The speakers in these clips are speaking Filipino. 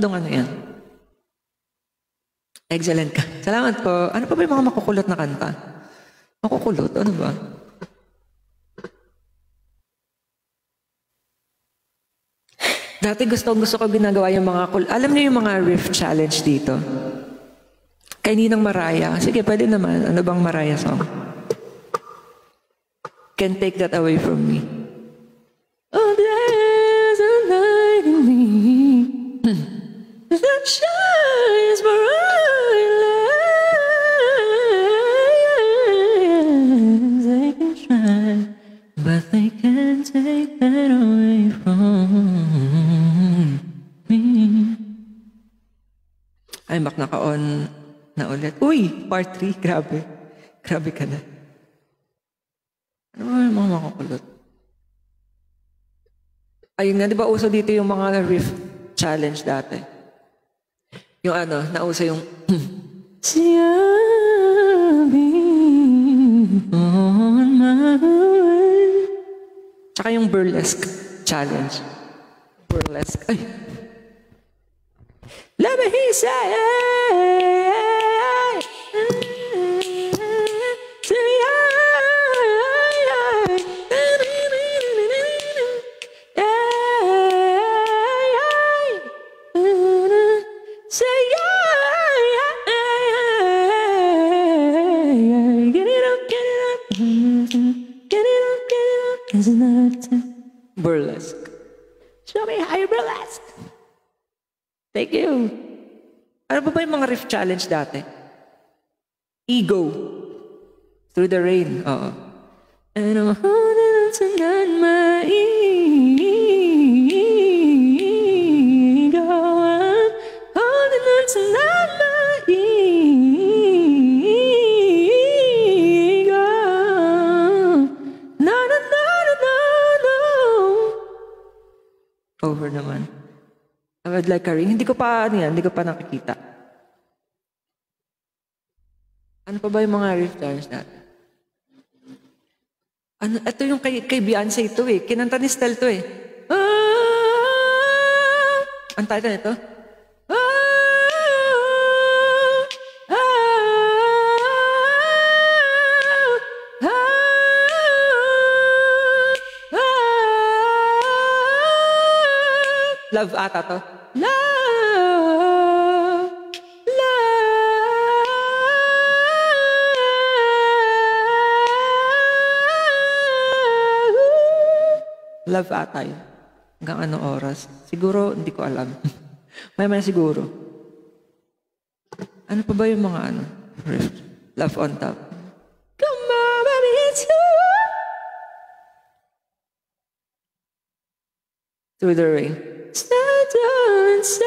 Tatlong ano yan. Excellent ka. Salamat po. Ano pa ba yung mga makukulot na kanta? Makukulot? Ano ba? Dati gusto ko ginagawa yung mga... Alam niyo yung mga riff challenge dito? Kay Ninang Maraya. Sige, pwede naman. Ano bang Maraya song? Can't take that away from me. Oh, there's a light in me that shines bright. They can try, but they can't take that away from me. Ay, mak naka-on na ulit. Uy, part 3. Grabe. Grabe ka na. Ano ba yung mga makakulot? Ayun nga, di ba uso dito yung mga riff challenge dati? Yung ano, nauso yung Siyabi on my way. Tsaka yung burlesque challenge. Burlesque. Ay. Let me hear you say burlesque. Show me how you burlesque. Thank you. Ano ba yung mga riff challenge dati? Ego. Through the Rain. Oo. And I'm holding on tonight, my ego. I'm holding on tonight, my ego. No, no, no, no, no, no. Over naman. I would like a ring. Hindi ko pa, ano yan, hindi ko pa nakikita. Ano pa ba yung mga riff challenge natin? Ano, ito yung kay Beyonce ito eh. Kinanta ni Stel to eh. Ang title nito? Love ata to. Love, love. Love ata yun. Hanggang anong oras? Siguro, hindi ko alam. May siguro. Ano pa ba yung mga ano? Love on top. Come on, baby, it's you. Through the Rain. Stand down and say,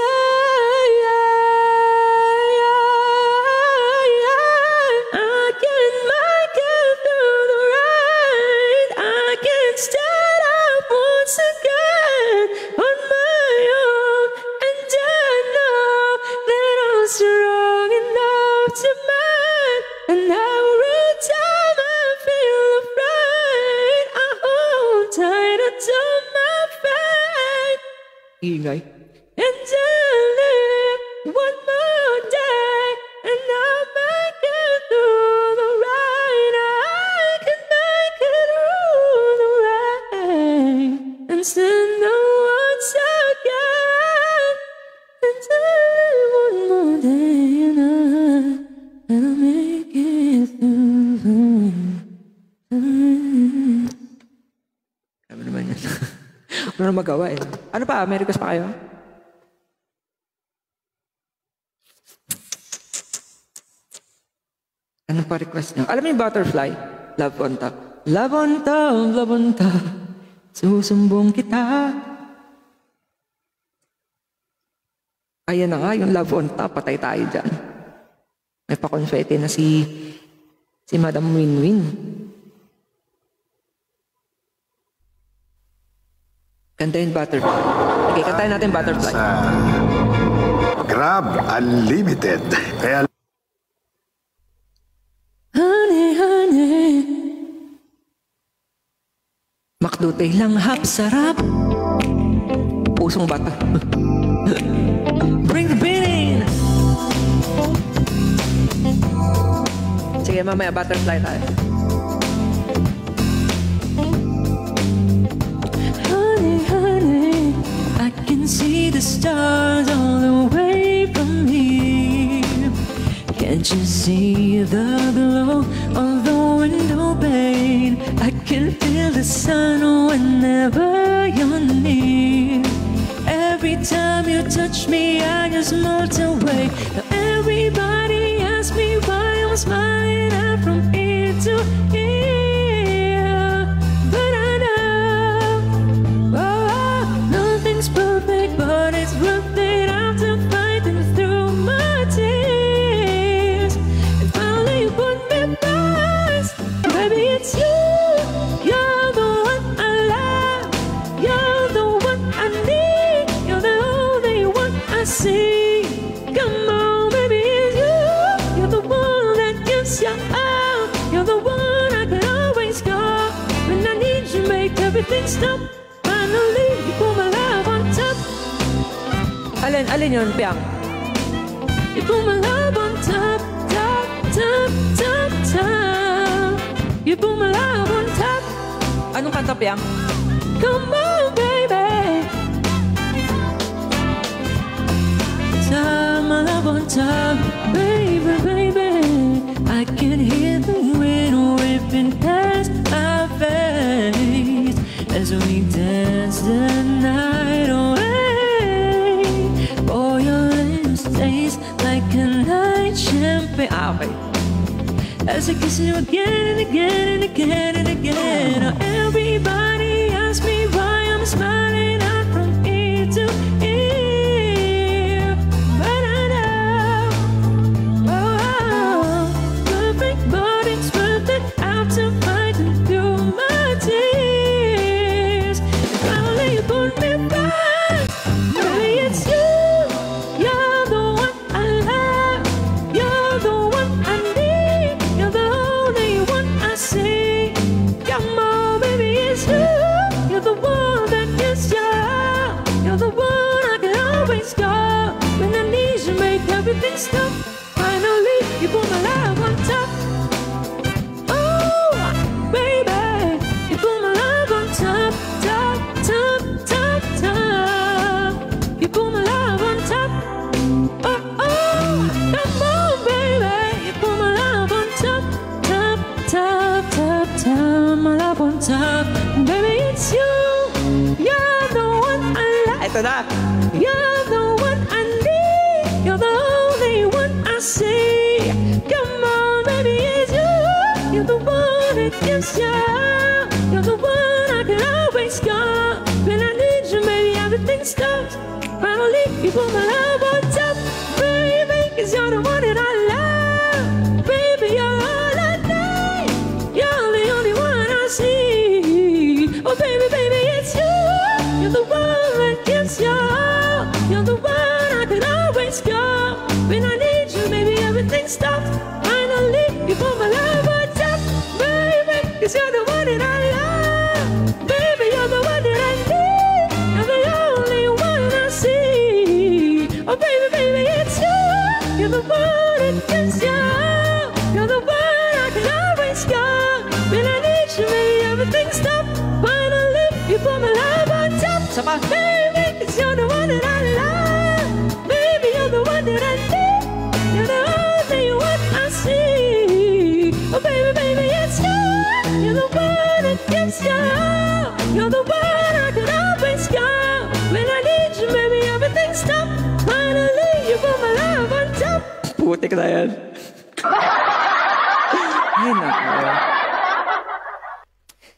I can make it through the rain. I can stand up once again on my own. And I know that I'm strong enough to make. And every time I feel afraid, I hold tight to my faith. Ingay. And I'll live one more day, and I'll make it through the rain. I can make it through the rain, and stand the once again. And I'll live one more day, and I'll make it through the rain. Ano naman yan? Ano na magawa eh. Ano pa? May request pa kayo? Ano pa request nyo? Alam mo yung Butterfly? Love on top. Love on top, love on top. Susumbong kita. Ayan na nga, yung love on top. Patay tayo dyan. May pa-confetti na si Madam Winwin. Kantayin Butterfly. Okay, kantayin natin Butterfly. Grab Unlimited. Kaya... Honey, honey. Makdutay lang hap sarap. Pusong bata. mamaya butterfly tayo. Honey, honey, I can see the stars all the way from here. Can't you see the glow of the window pane? I can feel the sun whenever you're near. Every time you touch me, I just melt away. Now everybody asks me why I'm smiling out from ear to ear. But I know, oh, nothing's perfect, but it's worth it after fighting through my tears. And finally you put me first. Baby, it's you. You're the one I love. You're the one I need. You're the only one I see. Come on, baby, it's you. You're the one that gives you all. You're the one I can always call when I need you, make everything stop. Finally, you put my love on top. Alin yun, Piang? You put my love on top, top, top, top, top. You put my love on top. Anong kanta, Piang? Come on, baby. Top, my love on top, baby, baby. I can hear the wind whipping past our face as we dance the night away. For your lips taste like a night champagne. Okay. As I kiss you again and again and again and again. Now everybody asks me why I'm smiling out from ear to ear. But I know, oh, perfect, but it's worth it after fighting through my tears. Finally you put me back. Baby, it's you. You're the one I love. You're the one I need. You're the only one I see. Come on, baby, it's you. You're the one that gives you all. You're the one I can always call when I need you, make everything stop. Finally, you put my love on top. Oh, baby, you put my love on top, top, top, top, top. You put my love on top. Oh, oh, come on, baby, you put my love on top, top, top, top, top. My love on top, baby, it's you. You're the one I like. Ito na. You're the one I need. You're the only one I see. Come on, baby, it's you. You're the one that gives you all. You're the one I can always call when I need you, maybe everything stops. Finally, you put my love on top, baby, 'cause you're the one that I love. Baby, you're all I need. You're the only one I see. Oh, baby, baby, it's you. You're the one that gives you all. You're the one I can always call when I need you, maybe everything stops. Finally, you put my love on top, baby, 'cause you're the one that I love. Baby, you're the one that I need. You're the only one I see. Oh, baby, baby, it's you. You're the one that gives you all. You're the one I can always call when I need you, maybe everything stops. Finally, you put my love on top. Sama, baby, 'cause you're the one that I love. Baby, you're the one that I need. You're the only one I see. Oh, baby, baby, it's you. You're the one that gives you all. You're the one I can always call when I need you, maybe everything stops. Finally, you put my love on top. Putik na yan. Ay, naku.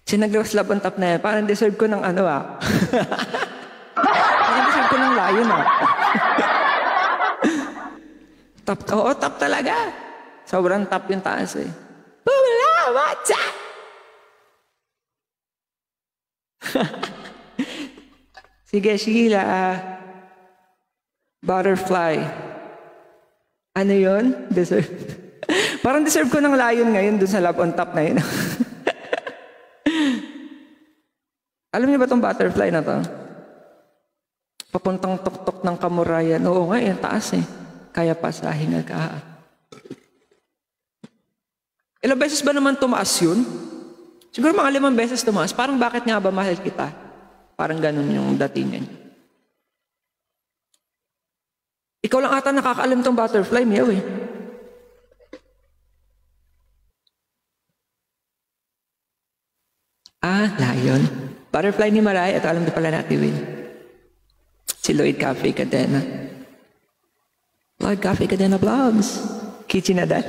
Sinaglawas love on top na yan. Parang deserve ko ng ano ah. Parang deserve ko ng layon ah. Top, oo, top talaga. Sobrang top yung taas eh. Wala, what's up? Sige, Sheila. Butterfly. Ano yun? Deserve. Parang deserve ko ng layon ngayon dun sa love on top na yun. Alam niyo ba itong butterfly na to? Papuntang tuktok ng kamurayan. Oo nga, yung taas eh. Kaya pasahin ka. Ilang beses ba naman tumaas yun? Siguro mga 5 beses tumaas. Parang bakit nga ba mahal kita? Parang ganun yung datingan. Ikaw lang ata nakakaalam tong butterfly, Miyaw eh. Lion. Butterfly ni Maray at alam din pala natin Win. Si Lloyd Cafe Cadena. Lloyd Cafe Cadena Vlogs. Kichi Nadal.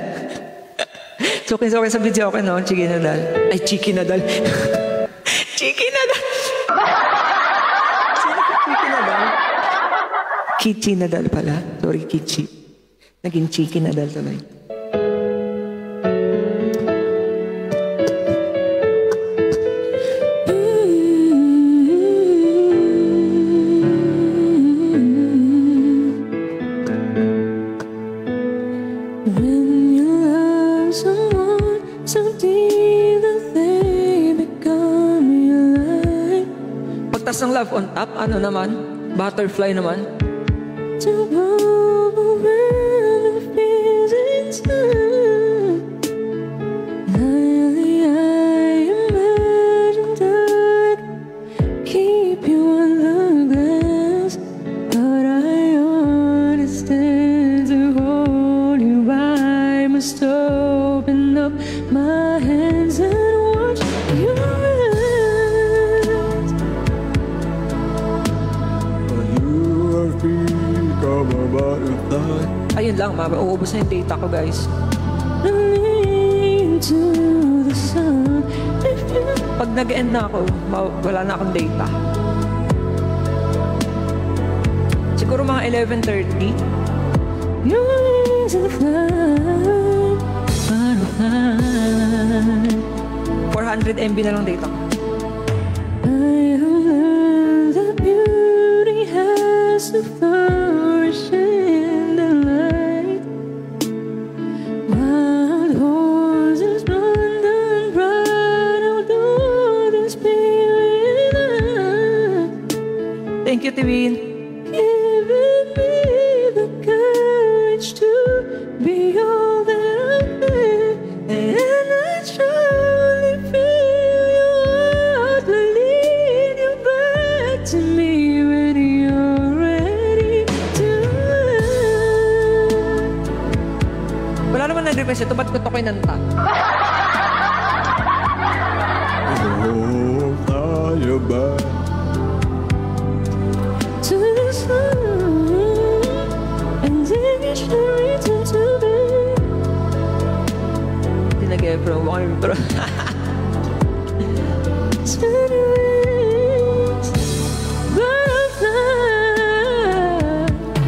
So okay sa video okay no? Chiki Nadal. Ay, Chiki Nadal. Chiki Nadal. Sino ka Chiki Nadal? Kichi Nadal pala. Sorry, Kichi. Naging Chiki Nadal tuloy. Pagtas ng love on top, ano naman? Butterfly naman. To overwhelm the fears inside. Lately I imagined I'd keep you on the glass, but I understand to hold you I must open up my hands and watch you rest. You are free, come about your thought. Ayun lang, mauubos na yung data ko, guys. To the sun. Pag nag-end na ako, wala na akong data. Siguro mga 11:30. Your wings in the flight, butterfly. 400 MB na lang data ko. I have learned that beauty has to flourish in the light. Wild horses run and ride out through the spirit. Thank you, Tiwin. Giving me the courage to be all that I've been, and I truly feel your heart will lead you back to me when you're ready to learn. Wala naman nag-request ito, ba't ko ito kinanta? Oh, tayo ba? To the sun, and then you should return to me. Hindi nag-e-pro, baka nag-e-pro.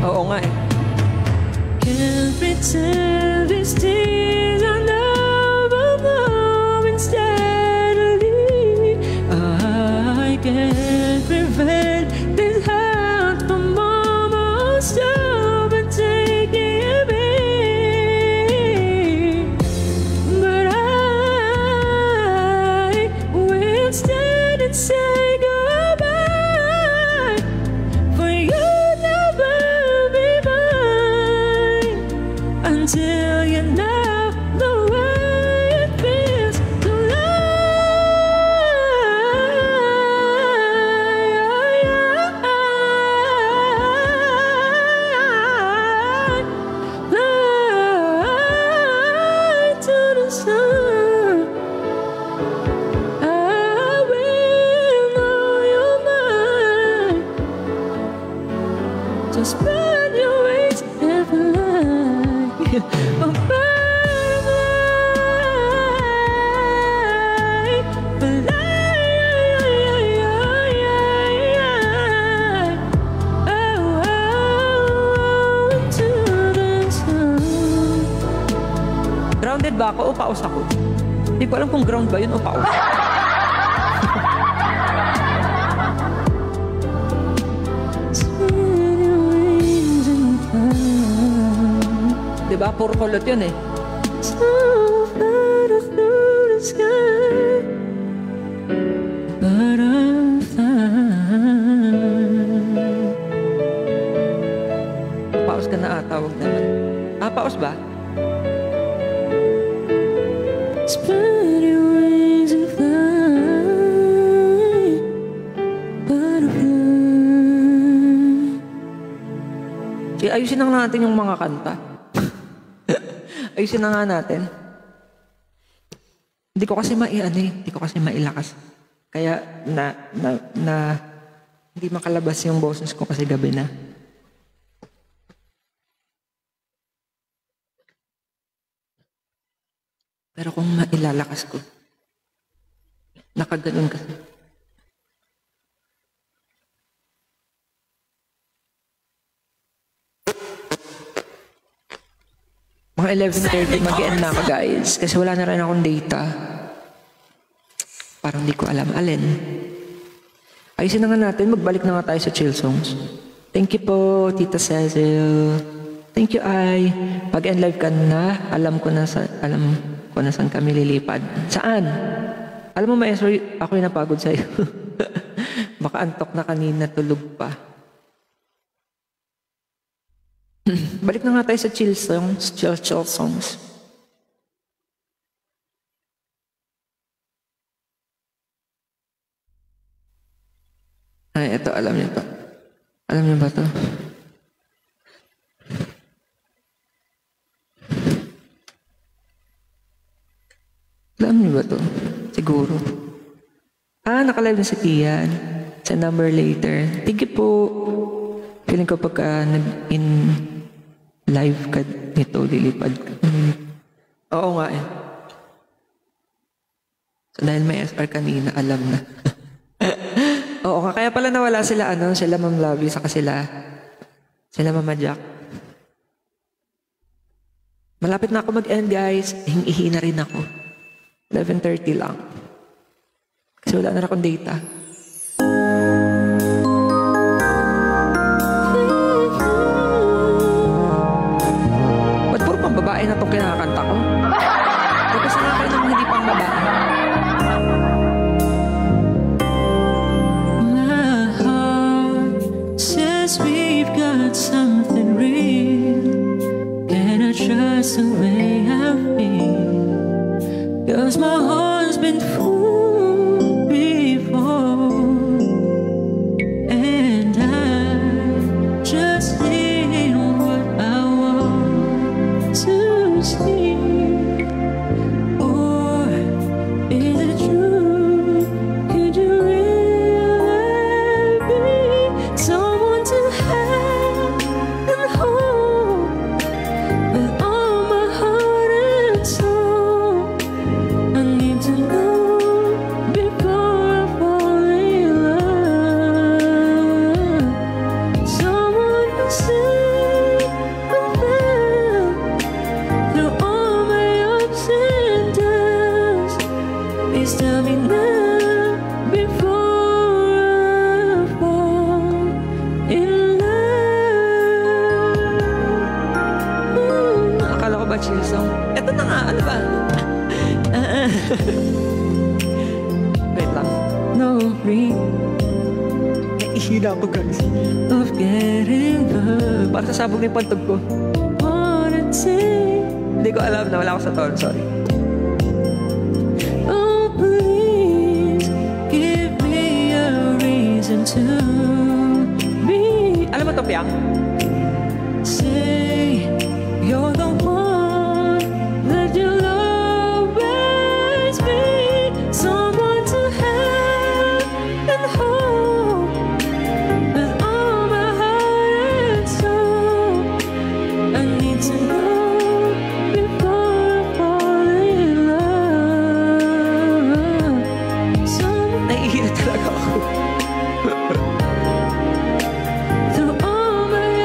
Oo nga eh. Can't pretend these tears are never flowing steadily. I can't prevent this heart from almost overtaking me. But I will stand and say goodbye, for you'll never be mine until you know the way it feels to fly to the sun. I will know you're mine. Just spread your wings and fly. A butterfly, fly. Oh, into the sun. Grounded ba ako o paus ako? Hindi ko alam kung ground ba yun o paus. Spread your wings and fly. Diba? Puro kulot yun eh. So far through the sky, butterfly. Paus ka na ata, wag naman. Paus ba? Ayusin na nga natin yung mga kanta. Ayusin na nga natin. Hindi ko kasi hindi ko kasi mailakas. Kaya hindi makalabas yung boses ko kasi gabi na. Pero kung mailalakas ko, nakaganon kasi. Mga 11:30 mag-end na ako guys. Kasi wala na rin akong data. Parang di ko alam alin. Ayusin na nga natin. Magbalik na nga tayo sa chill songs. Thank you po, Tita Cecil. Thank you, Ay. Pag-end live ka na, alam ko na saan kami lilipad. Saan? Alam mo, Maestro, ako yung napagod sa'yo. Baka antok na kanina, tulog pa. Balik na nga tayo sa chill songs. Chill songs. Ay, ito, alam niyo to. Alam niyo ba to? Alam niyo ba to? Siguro. Nakalive na si Tian. Sa number later. Thank you po. Feeling ko pagka nag-in live ka nito, lilipad ka. Oo nga eh. So dahil may SR kanina, alam na. Oo nga, kaya pala nawala sila, sila Ma'am Lovey, saka sila Mama Jack. Malapit na ako mag-end, guys. Ihi na rin ako. 11:30 lang. Kasi wala na akong data. Ba't puro pang babae na itong kinakanta ko? Tapos na kayo nang hindi pang babae. We've got something real. Can I trust the way I feel? 'Cause my heart's been fooled before, and I just need what I want to see. Or is it true? Could you really be someone to have and hold with all my heart and soul? I need to know before I fall in love. Someone who said and felt through all my ups and downs. Please tell me now before I fall in love. Akala ko ba chill song? Ito na nga, ano ba? Wait lang. No reason Ihina ako guys. of getting love. Para sa sabog ng pantog ko. Wanna take, Hindi ko alam na wala ako sa tone, sorry. oh please, give me a reason to be. Alam mo to, Piang? Say you're the one that you'll always be. Someone to have and hold with all my heart and soul. I need to know before I fall in love. Someone Naiihina talaga ako. through all my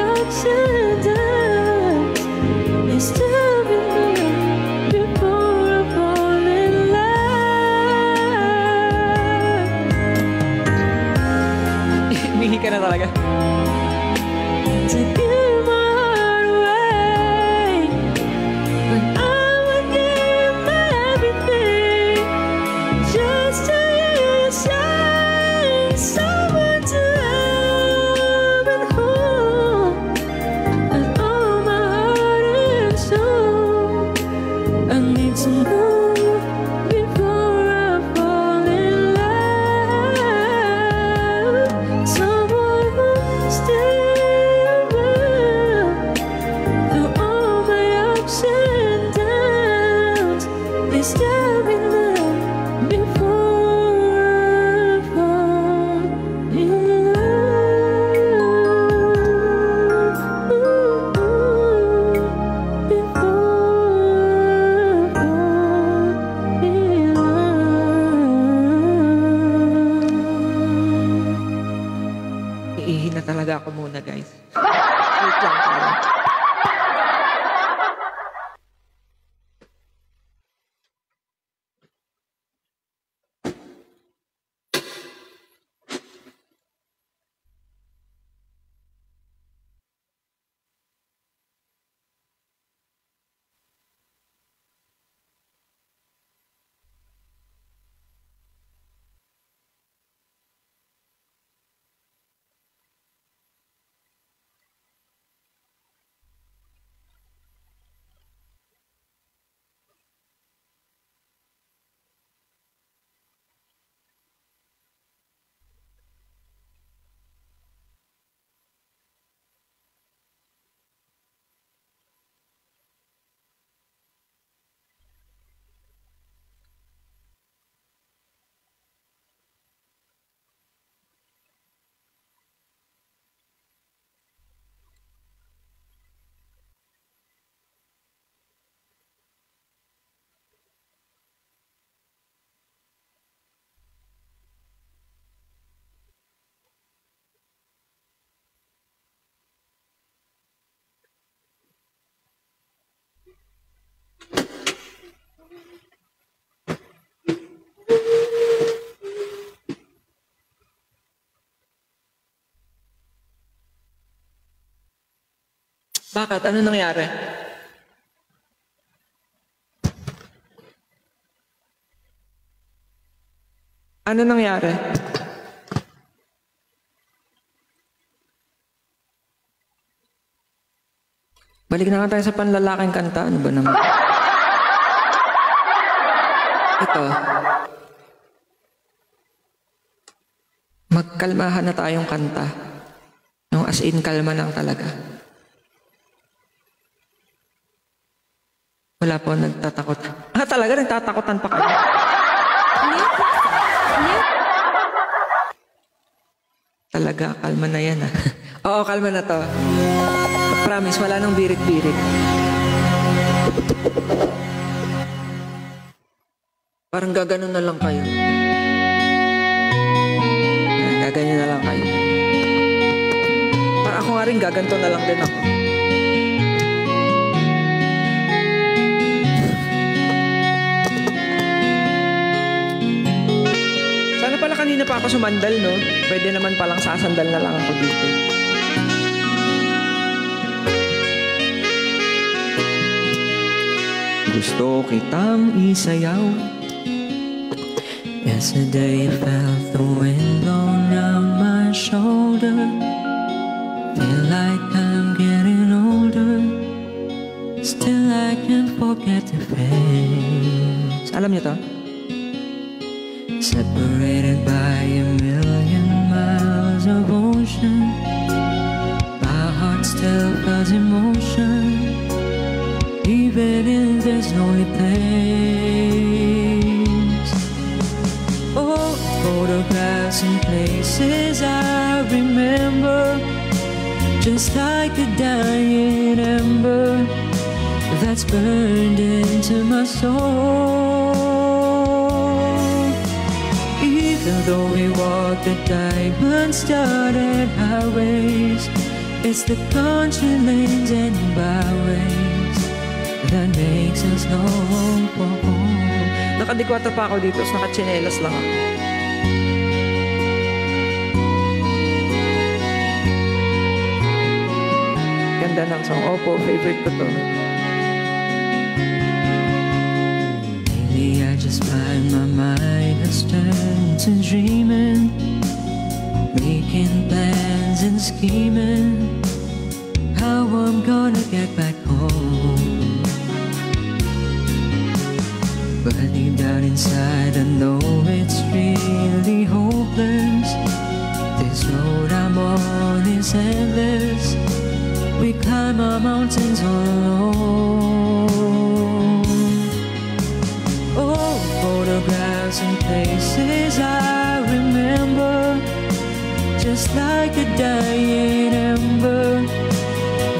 Bakit? Ano nangyari? Ano nangyari? Balik na nga tayo sa panlalaking kanta. Ano ba naman? Ito. Magkalmahan na tayong kanta. Yung as in, kalma lang talaga. Wala po nagtatakot. Talaga? Nagtatakotan pa kayo? Talaga, kalma na yan Oo, kalma na to. Promise, wala nang birit-birit. Parang gaganon na lang kayo. Gaganyan na lang kayo. Parang ako nga rin, gaganto na lang din ako. Sana pala kanina pa ako sumandal, no? Pwede naman palang sasandal na lang ako dito. Gusto kitang isayaw. Yesterday I felt the wind blowing down my shoulder. Feel like I'm getting older. Still I can't forget the face. Alam niyo to? Separated by a million miles of ocean, my heart still feels emotion. Even in this lonely place. Oh, photographs and places I remember, just like a dying ember that's burned into my soul. Even though we walk the diamond-studded highways, it's the country lanes and byways that makes us long for home. Nakadikwata pa ako dito, so nakachinelas lang ako. Ganda ng song. Opo, favorite ko to. Lately I just find my mind has turned to dreaming, making plans and scheming how I'm gonna get back home. But deep down inside I know it's really hopeless. This road I'm on is endless. We climb our mountains alone. Oh, photographs and places I remember, just like a dying ember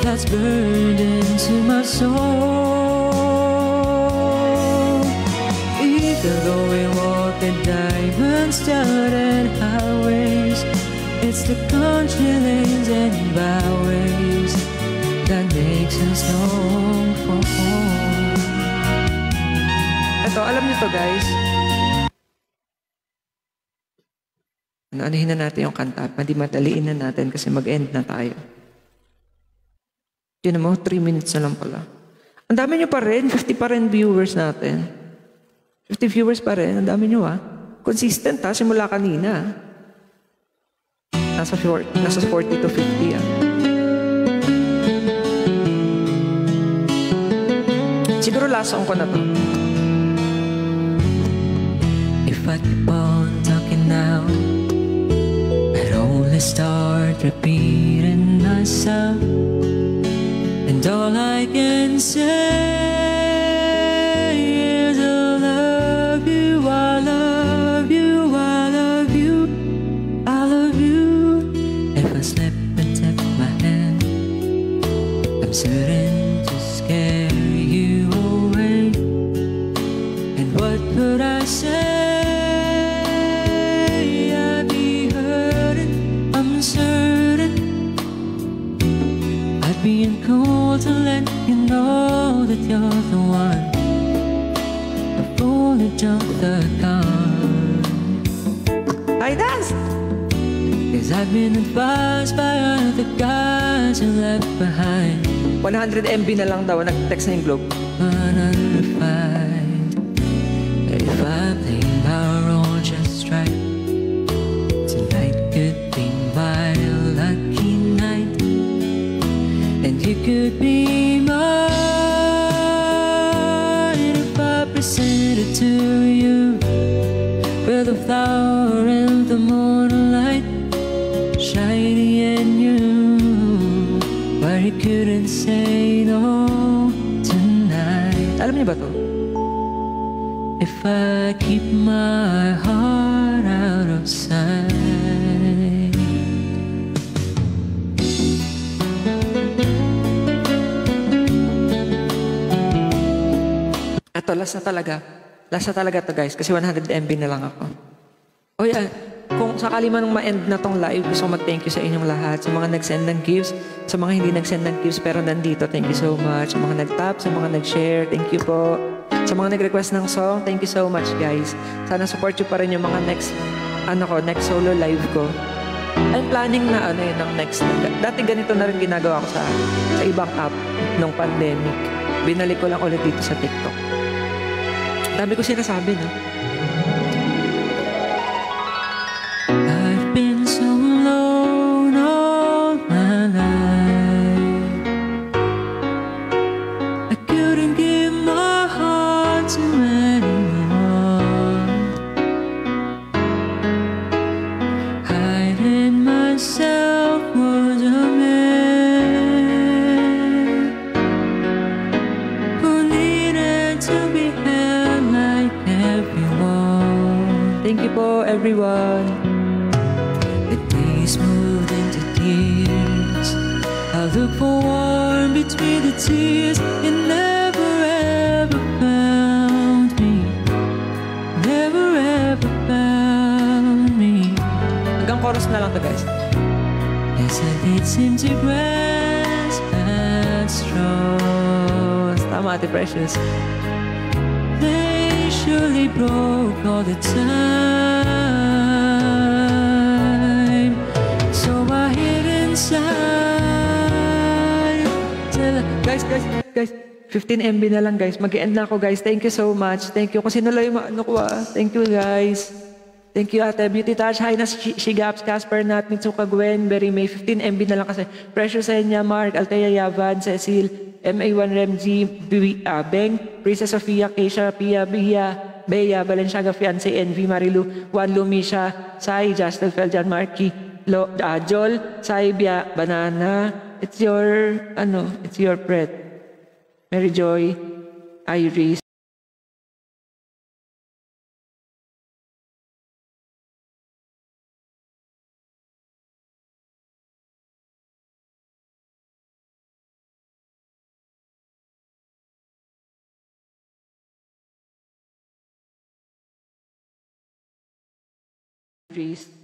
that's burned into my soul. Even though we walk the diamond-studded highways, it's the country lanes and byways that makes us long for home. Ito, alam niyo to, guys. Anuhin na natin yung kanta. Madaliin na natin kasi mag-end na tayo. Yun mo, 3 minutes na lang pala. Ang dami nyo pa rin. 50 pa rin viewers natin. 50 viewers pa rin. Ang dami nyo Consistent simula kanina. Nasa 40 to 50 Siguro last song ko na to. If I keep on talking now, I'd only start repeating myself, and all I can say is I love you, I love you, I love you, I love you. If I slip and tap my hand, I'm certain to scare you away. And what could I say? I'd be hurting, I'm certain. I'd be cold to let you know that you're the one. I've only jumped the gun. I dance! 'Cause 'Cause I've been advised by other guys you left behind. 100 MB na lang daw, nag-text na yung Globe. Unfind. If I play my role just right, tonight could be my lucky night, and you could be mine if I present it to you with a flower in the moonlight, shiny and new, but you couldn't say no tonight. Alam niyo ba to? If I keep my heart out of sight. Ito, last na talaga. Last na talaga to guys, kasi 100 MB na lang ako. O yan, kung sakali man ma-end na tong live, gusto ko mag-thank you sa inyong lahat, sa mga nag-send ng gifts, sa mga hindi nag-send ng gifts pero nandito, thank you so much. Sa mga nag-tap, sa mga nag-share, thank you po. Sa mga nag-request ng song, thank you so much guys. Sana support you pa rin yung mga next solo live ko. I'm planning na ng next. Dati ganito na rin ginagawa ko sa ibang app nung pandemic. Binalik ko lang ulit dito sa TikTok. Dami ko sinasabi, no? I've been so alone all my life. I couldn't give my heart to anyone. Hiding myself was a man who needed to be held like everyone. Thank you po, everyone. The days moved into tears. I look for warmth between the tears. It never ever found me. Never ever found me. Hanggang chorus na lang to guys. Yes, I did seem to grasp at straws. Tama, Ate Precious. They surely broke all the time, so I hid inside till guys 15 MB na lang guys, mag-end na ako guys. Thank you so much, thank you kasi nalay maano ko thank you guys, thank you Ate Beauty Touch, Highness Shigaps, Casper Nat, Mitsuka Gwen, Berry May. 15 MB na lang kasi. Pressure Senya, Mark, Altea Yavan, Cecil, MA1 Remzi, Beng, Princess Sofia, Keisha, Pia, Bea, Balenciaga, Fiance, Envy, Marilu, Juan Lumisha, Sai, Justin Feljan, Marky, Jol, Saibia, Banana, it's your Pret, Mary Joy, Iris, Iris.